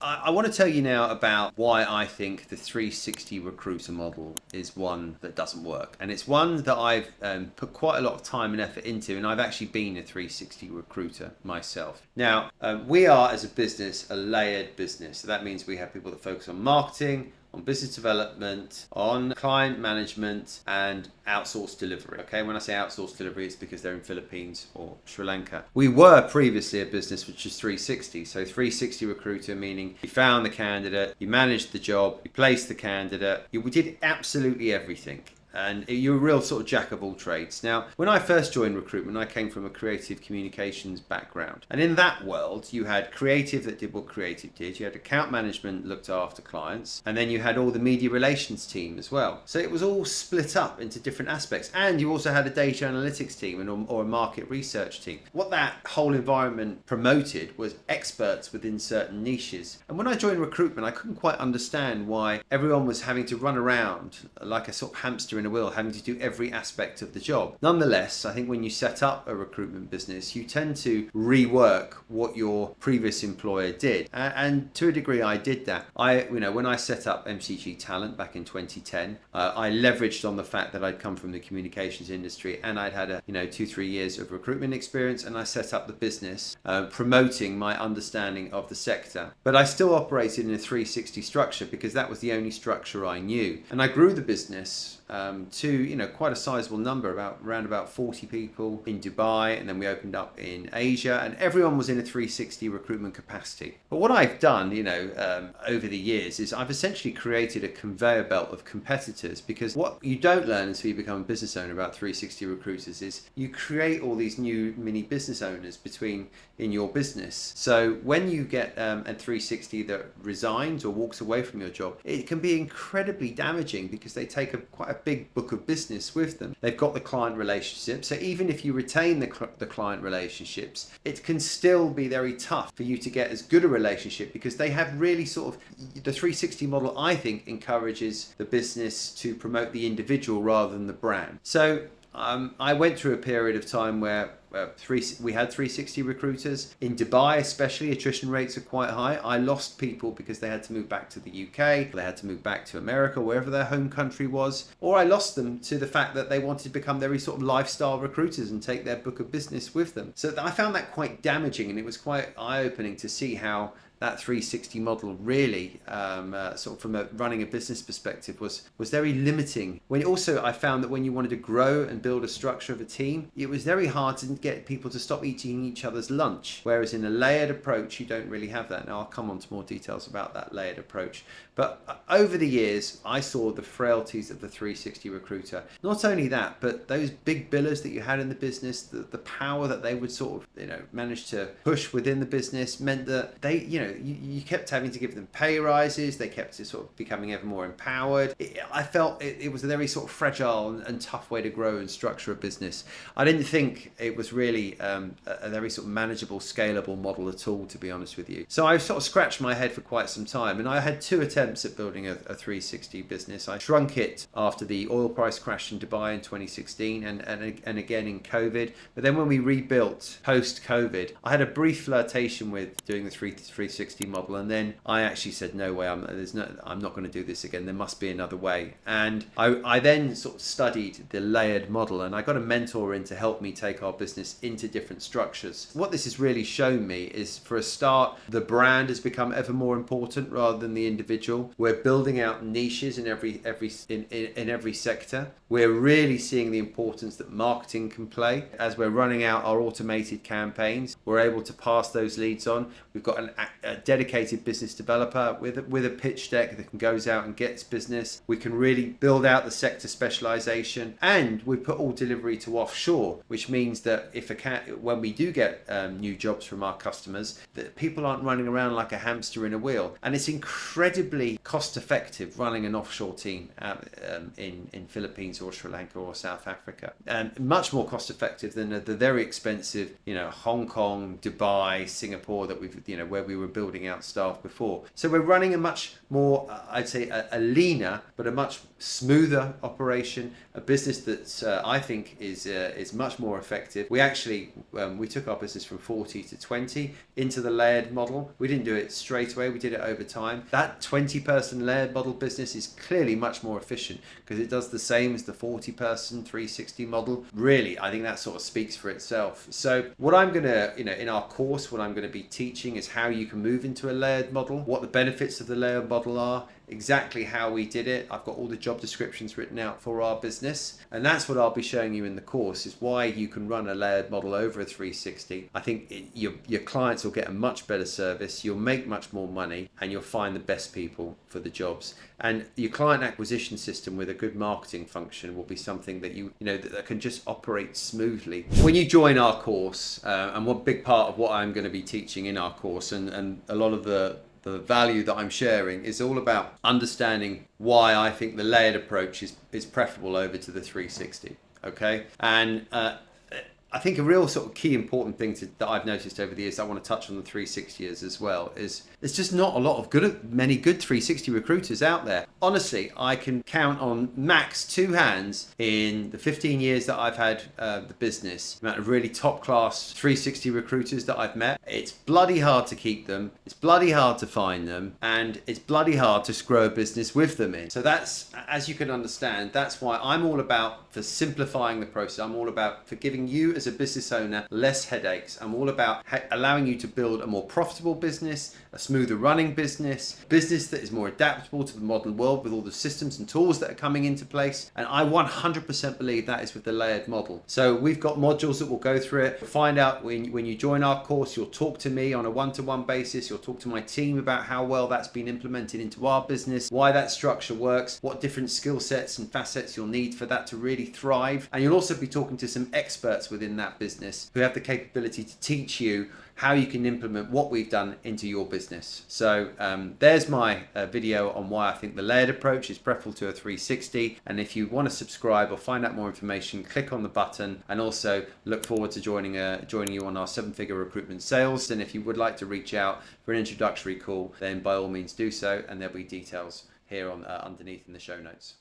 I want to tell you now about why I think the 360 recruiter model is one that doesn't work. And it's one that I've put quite a lot of time and effort into, and I've actually been a 360 recruiter myself. Now, we are, as a business, a layered business. So that means we have people that focus on marketing, on business development, on client management, and outsourced delivery. Okay, when I say outsourced delivery, it's because they're in Philippines or Sri Lanka. We were previously a business which is 360. So 360 recruiter, meaning you found the candidate, you managed the job, you placed the candidate, we did absolutely everything. And you're a real sort of jack of all trades. Now, when I first joined recruitment, I came from a creative communications background. And in that world, you had creative that did what creative did. You had account management looked after clients. And then you had all the media relations team as well. So it was all split up into different aspects. And you also had a data analytics team or a market research team. What that whole environment promoted was experts within certain niches. And when I joined recruitment, I couldn't quite understand why everyone was having to run around like a sort of hamster in a wheel, having to do every aspect of the job. Nonetheless, I think when you set up a recruitment business, you tend to rework what your previous employer did. And to a degree, I did that. When I set up MCG Talent back in 2010, I leveraged on the fact that I'd come from the communications industry and I'd had 2-3 years of recruitment experience, and I set up the business promoting my understanding of the sector. But I still operated in a 360 structure because that was the only structure I knew. And I grew the business to quite a sizable number, around about 40 people in Dubai, and then we opened up in Asia, and everyone was in a 360 recruitment capacity. But what I've done over the years is I've essentially created a conveyor belt of competitors, because what you don't learn until you become a business owner about 360 recruiters is you create all these new mini business owners in your business. So when you get a 360 that resigns or walks away from your job, it can be incredibly damaging because they take quite a big book of business with them. They've got the client relationships. So even if you retain the client relationships, it can still be very tough for you to get as good a relationship, because they have really sort of, the 360 model, I think, encourages the business to promote the individual rather than the brand. So I went through a period of time where we had 360 recruiters. In Dubai especially, attrition rates are quite high. I lost people because they had to move back to the UK, they had to move back to America, wherever their home country was, or I lost them to the fact that they wanted to become very sort of lifestyle recruiters and take their book of business with them. So I found that quite damaging, and it was quite eye-opening to see how that 360 model really, sort of from running a business perspective, was very limiting. I found that when you wanted to grow and build a structure of a team, it was very hard to get people to stop eating each other's lunch. Whereas in a layered approach, you don't really have that. Now I'll come on to more details about that layered approach. But over the years, I saw the frailties of the 360 recruiter. Not only that, but those big billers that you had in the business, the power that they would sort of, manage to push within the business meant that they, you kept having to give them pay rises. They kept sort of becoming ever more empowered. I felt it was a very sort of fragile and tough way to grow and structure a business. I didn't think it was really a very sort of manageable, scalable model at all, to be honest with you. So I sort of scratched my head for quite some time, and I had 2 attempts at building a 360 business. I shrunk it after the oil price crash in Dubai in 2016 and again in COVID. But then when we rebuilt post-COVID, I had a brief flirtation with doing the 360 model, and then I actually said, no way, I'm not going to do this again. There must be another way. And I then sort of studied the layered model, and I got a mentor in to help me take our business into different structures. What this has really shown me is, for a start, the brand has become ever more important rather than the individual. We're building out niches in every sector. We're really seeing the importance that marketing can play. As we're running out our automated campaigns, we're able to pass those leads on. We've got a dedicated business developer with a pitch deck that goes out and gets business. We can really build out the sector specialization, and we put all delivery to offshore, which means that when we do get new jobs from our customers, that people aren't running around like a hamster in a wheel. And it's incredibly cost effective running an offshore team in Philippines or Sri Lanka or South Africa, and much more cost effective than the very expensive Hong Kong, Dubai, Singapore that where we were building out staff before. So we're running a much more, I'd say, a leaner, but a much smoother operation, a business that I think is much more effective. We actually, we took our business from 40 to 20 into the layered model. We didn't do it straight away, we did it over time. That 20-person layered model business is clearly much more efficient because it does the same as the 40-person 360 model. Really, I think that sort of speaks for itself. So what I'm going to, in our course, what I'm going to be teaching is how you can move into a layered model, what the benefits of the layered model are, exactly how we did it. I've got all the job descriptions written out for our business, and that's what I'll be showing you in the course, is why you can run a layered model over a 360. I think your clients will get a much better service, you'll make much more money, and you'll find the best people for the jobs. And your client acquisition system with a good marketing function will be something that that can just operate smoothly. When you join our course, and one big part of what I'm going to be teaching in our course, and a lot of the value that I'm sharing is all about understanding why I think the layered approach is preferable over to the 360. Okay, and I think a real sort of key important thing that I've noticed over the years that I want to touch on the 360 as well is there's just not a lot of many good 360 recruiters out there. Honestly, I can count on max 2 hands in the 15 years that I've had the business, the amount of really top class 360 recruiters that I've met. It's bloody hard to keep them, it's bloody hard to find them, and it's bloody hard to grow a business with them in. So that's, as you can understand, that's why I'm all about for simplifying the process. I'm all about for giving you as a business owner less headaches. I'm all about allowing you to build a more profitable business, a smoother running business that is more adaptable to the modern world with all the systems and tools that are coming into place. And I 100% believe that is with the layered model. So we've got modules that will go through it. Find out when you join our course, you'll talk to me on a one-to-one basis. You'll talk to my team about how well that's been implemented into our business, why that structure works, what different skill sets and facets you'll need for that to really thrive. And you'll also be talking to some experts within that business who have the capability to teach you how you can implement what we've done into your business. So there's my video on why I think the layered approach is preferable to a 360. And if you want to subscribe or find out more information, click on the button, and also look forward to joining you on our 7-figure recruitment sales. And if you would like to reach out for an introductory call, then by all means do so, and there'll be details here on underneath in the show notes.